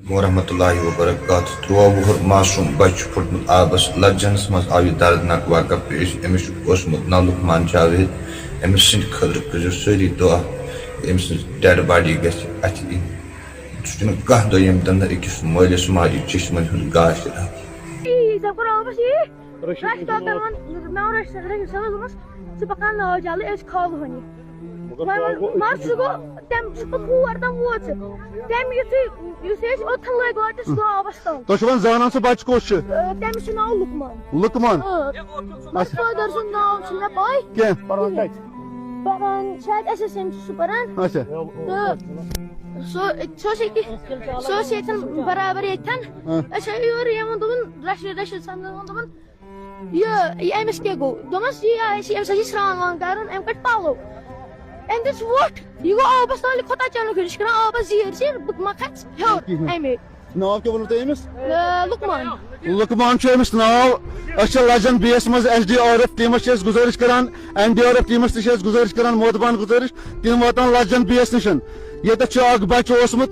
ورحمۃ اللہ وبرکاتہ 13 وُہُر معصوم بچہ پھٹمت آبس لجنس مز آو یہ دردناک واقعہ پیش امس اوسمت ناو لقمان جاوید امس سند خاطر کٔرِو سٲری دعا أمۍ سٕنٛز ڈیڈ باڈی گژھِ اَتھِ یِنۍ سُہ چھُنہٕ کانٛہہ دۄہ ییٚمہِ دۄہ نہٕ أکِس مٲلِس ماجہِ چشمن ہُنٛد گاش راتھ تُہۍ زانان سُہ بچہ کُس چھُ لُکمان برابر یہ امس کیا گو دس یہ سران وان کر کٹ پلو ام دس ووٹ یہ گو آبس تال کھوتا چلو یہ کر آبس زیر بہ ما کھس ہیور امے ناو کیا ونو تُہۍ أمِس لقمان لقمان چھُ أمِس ناو أسۍ چھِ لجن بی یس منٛز SDRF ٹیٖمس چھِ أسۍ گُزٲرِش کران NDRF ٹیٖمس تہِ چھِ أسۍ گُزٲرِش کران مودبان گُزٲرِش تِم واتن لجن بی یس نِش ییٚتٮ۪تھ چھُ اکھ بچہٕ اوسمُت